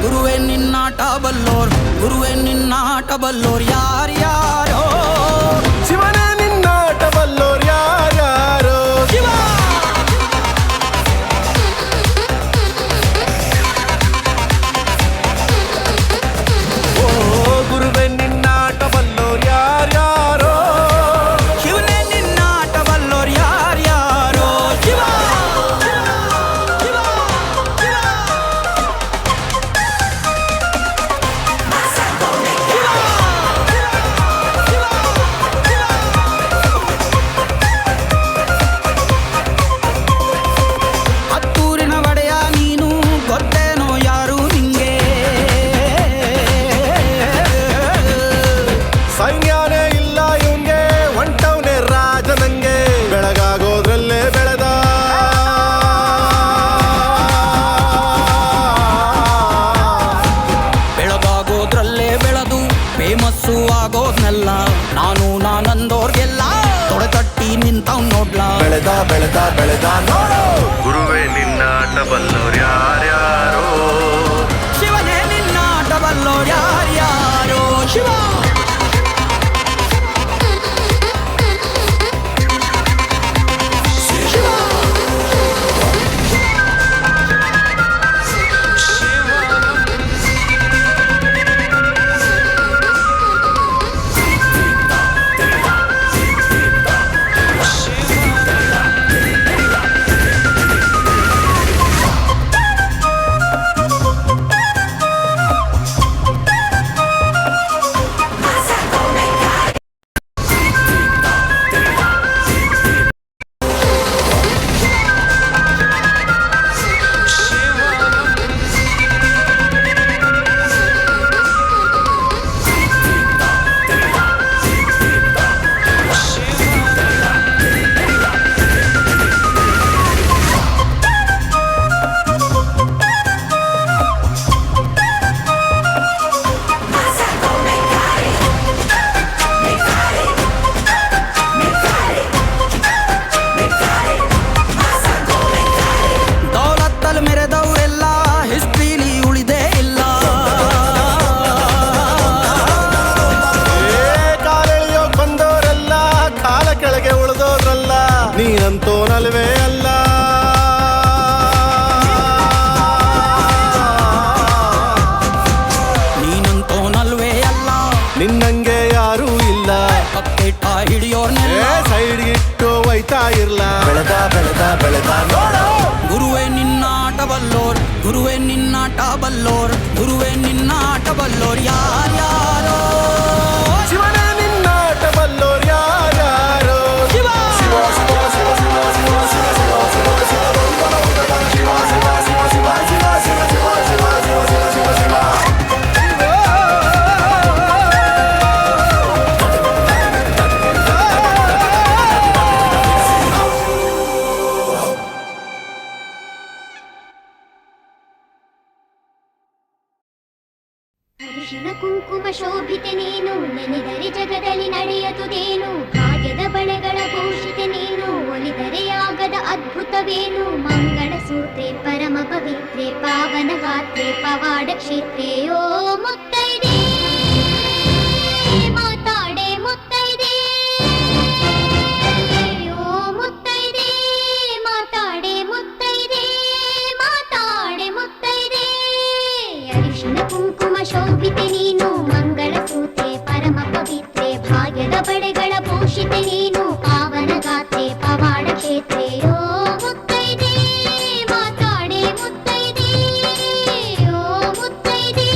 ಗುರುವೇ ನಿನ್ನಾಟ ಬಲ್ಲೋರ್ ಗುರುವೇ ನಿನ್ನಾಟ ಬಲ್ಲೋರ್ ಯಾರ್ಯಾರೋ ಶಿವನೇ ನಿನ್ನಾಟ ಬಲ್ಲೋರ್ ಯಾರ್ಯಾರೋ ಶಿವ ಓ ಗುರುವೇ ನಿನ್ನಾಟ ಬಲ್ಲೋರ್ ಯಾರ್ಯಾರೋ ಶಿವನೇ ನಿನ್ನಾಟ ಬಲ್ಲೋರ್ ಯಾರ್ಯಾರೋ ಶಿವ ಸೈನ್ಯನೇ ಇಲ್ಲ ಇವಂಗೆ ಒಂಟವನೇ ರಾಜ ನಂಗೆ ಬೆಳಗಾಗೋದ್ರಲ್ಲೇ ಬೆಳೆದ ಬೆಳಗಾಗೋದ್ರಲ್ಲೇ ಬೆಳೆದು ಫೇಮಸ್ಸು ಆಗೋದ್ನೆಲ್ಲ ನಾನಂದೋರ್ಗೆಲ್ಲ ತೊಡೆತಟ್ಟಿ ನಿಂತವ್ ನೋಡ್ಲಾ ಬೆಳೆದ ಬೆಳೆದ ಬೆಳೆದ ನೋಡು ಗುರುವೇ ನಿನ್ನಾಟ ಬಲ್ಲೋರ್ ಯಾರ್ಯಾರೋ ಶಿವನೇ ನಿನ್ನಾಟ ಬಲ್ಲೋರ್ ಯಾರ್ಯಾರೋ ಶಿವ ನೀನಂತೋನಲ್ವೇ ಅಲ್ಲ ನೀನಂತೋನಲ್ವೇ ಅಲ್ಲ ನಿನ್ನಂಗೆ ಯಾರೂ ಇಲ್ಲ ಪಕ್ಕೇಟ ಹಿಡಿಯೋರ್ನೆಲ್ಲ ಸೈಡ್ ಇಟ್ಟು ಒಯ್ತಾ ಇರ್ಲ ಬೆಳೆದ ಬೆಳೆದ ಬೆಳೆದ ನೋಡು ಗುರುವೇ ನಿನ್ನಾಟ ಬಲ್ಲೋರ್ ಗುರುವೇ ನಿನ್ನಾಟ ಬಲ್ಲೋರ್ ಗುರುವೇ ನಿನ್ನಾಟ ಬಲ್ಲೋರ್ ಯಾರ್ಯಾರೋ ಶಿವನೇ ನಿನ್ನಾಟ ಬಲ್ಲೋರ್ ಯಾರ್ಯಾರೋ ಶಿವ ಅರಿಶಿನ ಕುಂಕುಮ ಶೋಭಿತೆ ನೀನು ನೆನೆದರೆ ಜಗದಲ್ಲಿ ನಡೆಯದುದೇನು ಭಾಗ್ಯದ ಬಳೆಗಳ ಭೂಷಿತೆ ನೀನು ಒಲಿದರೆ ಆಗದ ಅದ್ಭುತವೇನು ಮಂಗಳ ಸೂತ್ರೆ ಪರಮ ಪವಿತ್ರೆ ಪಾವನ ಗಾತ್ರೆ ಪವಾಡ ಕ್ಷೇತ್ರೆ ಓ ಮುತ್ತೈದೆ ಮಾತಾಡೆ ಮುತ್ತೈದೆ ಓ ಮುತ್ತೈದೆ ಮಾತಾಡೆ ಮುತ್ತೈದೆ ಮಾತಾಡೆ ಮುತ್ತೈದೆ ಅರಿಶಿನ ಕುಂಕುಮ ಶೋಭಿತೆ ನೀನು ಮಂಗಳ ಸೂತ್ರೆ ಪರಮ ಪವಿತ್ರೆ ಭಾಗ್ಯದ ಬಳೆಗಳ ಭೂಷಿತೆ ನೀನು ಪಾವನ ಗಾತ್ರೆ ಪವಾಡ ಕ್ಷೇತ್ರೆ ಓ ಮುತ್ತೈದೆ ಮಾತಾಡೆ ಮುತ್ತೈದೆ ಓ ಮುತ್ತೈದೆ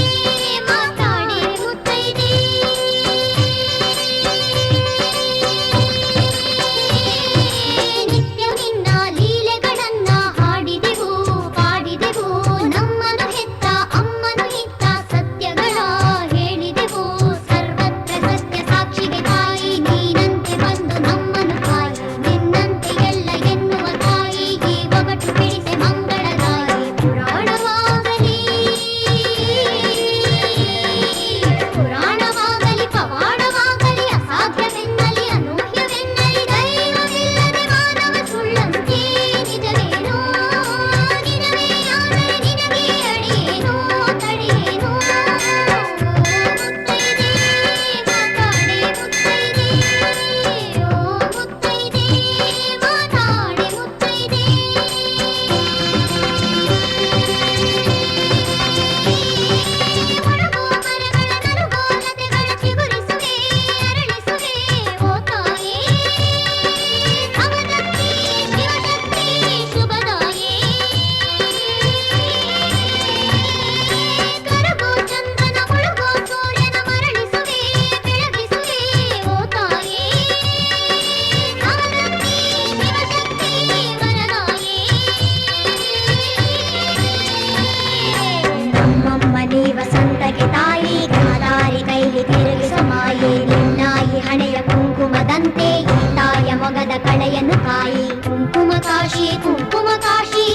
ತಾಯಿ ಗಾದಾರಿ ಕೈಲಿ ತಿರುಗಿಸ ಮಾಯೆ ನಿನ್ನಾಯಿ ಹಣೆಯ ಕುಂಕುಮದಂತೆ ಈ ತಾಯ ಮೊಗದ ಕಳೆಯನ್ನು ಕಾಯಿ ಕುಂಕುಮ ಕಾಶಿ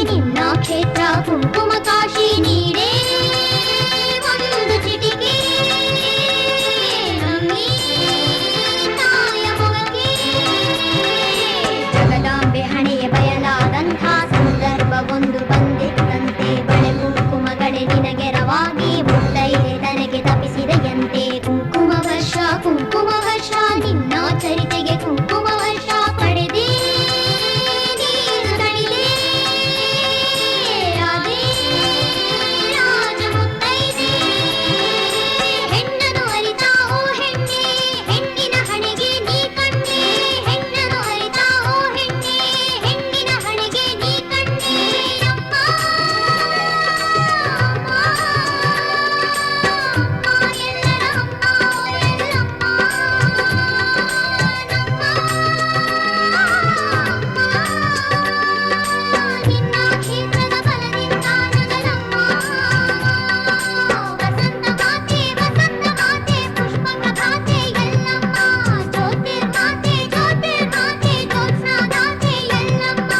ನಿನ್ನ ಕ್ಷೇತ್ರ ಕುಂಕುಮ ಕಾಶಿ ನೀಡೇ ಒಂದು ಚಿಟಿಕೆ ನಮ್ಮಿ ತಾಯ ಮೊಗಕ್ಕೆ ಜಗದಾಂಬೆ ಹಣೆಯ ಬಯಲಾದಂಥ ಸಂದರ್ಭವೊಂದು ಬಂದಿದ್ದಂತೆ ಬಳೆ ಕುಂಕುಮಗಳೇ ನಿನಗೆರವಾಗಿ ಮುತ್ತೈದೆ ತನಗೆ ತಪ್ಪಿಸಿದೆಯಂತೆ ಕುಂಕುಮ ವರ್ಷ ನಿನ್ನ ಚರಿತೆಗೆ ಕುಂಕುಮ ವರ್ಷ ಪಡೆದೇ ನೀನು ತಣಿದೆ ಅದೇ ರಾಜ ಮುತ್ತೈದೆ ಹೆಣ್ಣನು ಅರಿತಾ ಓ ಹೆಣ್ಣೆ ಹೆಣ್ಣಿನ ಹಣೆಗೆ ನೀ ಕಣ್ಣೆ ಹೆಣ್ಣನು ಅರಿತಾ ಓ ಹೆಣ್ಣೆ ಹೆಣ್ಣಿನ ಹಣೆಗೆ ನೀ ಕಣ್ಣೆ ಅಮ್ಮ ನಿನ್ನ ಕ್ಷೇತ್ರದ ಬಲದಿಂದ ನಗಲಮ್ಮ ವಸಂತ ಮಾತೆ ಪುಷ್ಪ ಪ್ರಭಾತೆ ಎಲ್ಲಮ್ಮ ಜ್ಯೋತಿರ್ಮಾತೆ ಜ್ಯೋತ್ಸ್ನಾದಾತೆ ಎಲ್ಲಮ್ಮ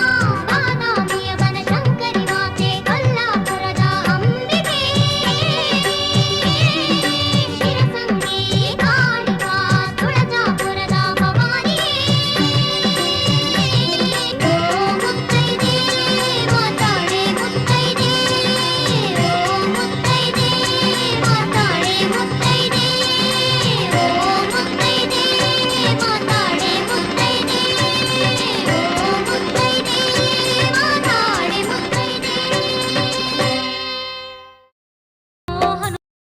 ಬಾದಾಮಿಯ ಬನಶಂಕರಿ ಮಾತೆ ಕೊಲ್ಲಾಪುರದ ಅಂಬಿಕೆ ಶಿರಸಂಗಿ ಕಾಳಿಕಾ ತುಳಜಾಪುರದ ಭವಾನಿಯೇ ಓ ಮುತ್ತೈದೆ ಮಾತಾಡೆ ಮುತ್ತೈದೆ ಓ ಮುತ್ತೈದೆ ಮಾತಾಡೆ ಮುತ್ತೈದೆ ಓ ಮುತ್ತೈದೆ ಮಾತಾಡೆ ಮುತ್ತೈದೆ ಓ ಮುತ್ತೈದೆ ಮಾತಾಡೆ ಮುತ್ತೈದೆ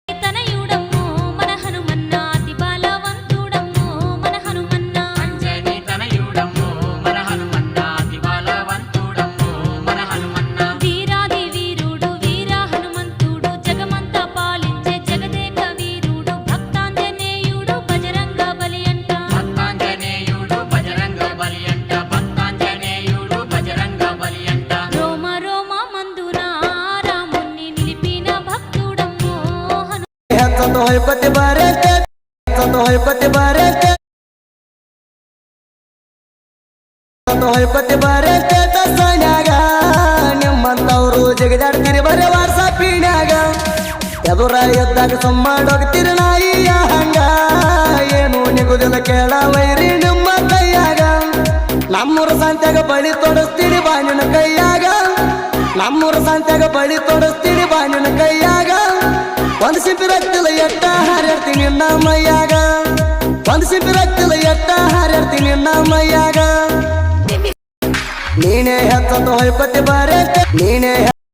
తనయుడమ్మో మన హనుమన్న అతి బలవంతుడమ్మో మన హనుమన్న అంజని తనయుడమ్మో మన హనుమన్న అతి బలవంతుడమ్మో మన హనుమన్న వీరాది వీరుడు వీర హనుమంతుడు జగమంతా పాలించే జగదేక వీరుడు భక్తాంజనేయుడు బజరంగ బలి అంట భక్తాంజనేయుడు బజరంగ బలి అంట భక్తాంజనేయుడు బజరంగ బలి అంట రోమ రోమ మందున రాముణ్ణి నిలిపిన భక్తుడమ్మో హను ಹೆಚ್ಚೊಂದು ಹೊಯ್ಪತಿ ಬರಕ್ಕೆ ಹೊಯ್ಪತಿ ಬರಕ್ಕೆ ದಸನ್ಯಾಗ ನಿಮ್ಮಂತವ್ರು ಜಗದಾಡ್ತೀರಿ ಬರೀ ವಾಟ್ಸಾಪಿನ್ಯಾಗ ಎದುರ ಎದ್ದಾಗ ಸುಮ್ಮಾಡೋಗ್ತೀರಿ ನಾಯಿಯ ಹಂಗ ಏನು ನಿಗುದಿಲ್ಲ ಕೇಳ ವೈರಿ ನಿಮ್ಮ ಕೈಯಾಗ ನಮ್ಮೂರ ಸಂತ್ಯಾಗ ಬಳಿ ತೊಡಸ್ತೀರಿ ಬಾನಿನ ಕೈಯಾಗ ನಮ್ಮೂರ ಸಂತ್ಯಾಗ ಬಳಿ ತೊಡಸ್ತೀರಿ ಬಾನಿನ ಕೈಯಾಗ ಒಂದು ಸಿಂಪಿ ರಕ್ತಿಲ್ಲ ಎಟ್ಟ ಹಾರ್ಯಾಡ್ತೀನಿ ನಿನ್ನ ಮೈಯಾಗ ಒಂದು ಸಿಂಪಿ ರಕ್ತಿಲ್ಲ ಎಟ್ಟ ಹಾರ್ಯಾಡ್ತೀನಿ ನಿನ್ನ ಮೈಯಾಗ ನೀನೇ ಹೆಚ್ಚೊಂದು ಹೊಯ್ಪತಿ ಬರಕ್ಕೆ ನೀನೇ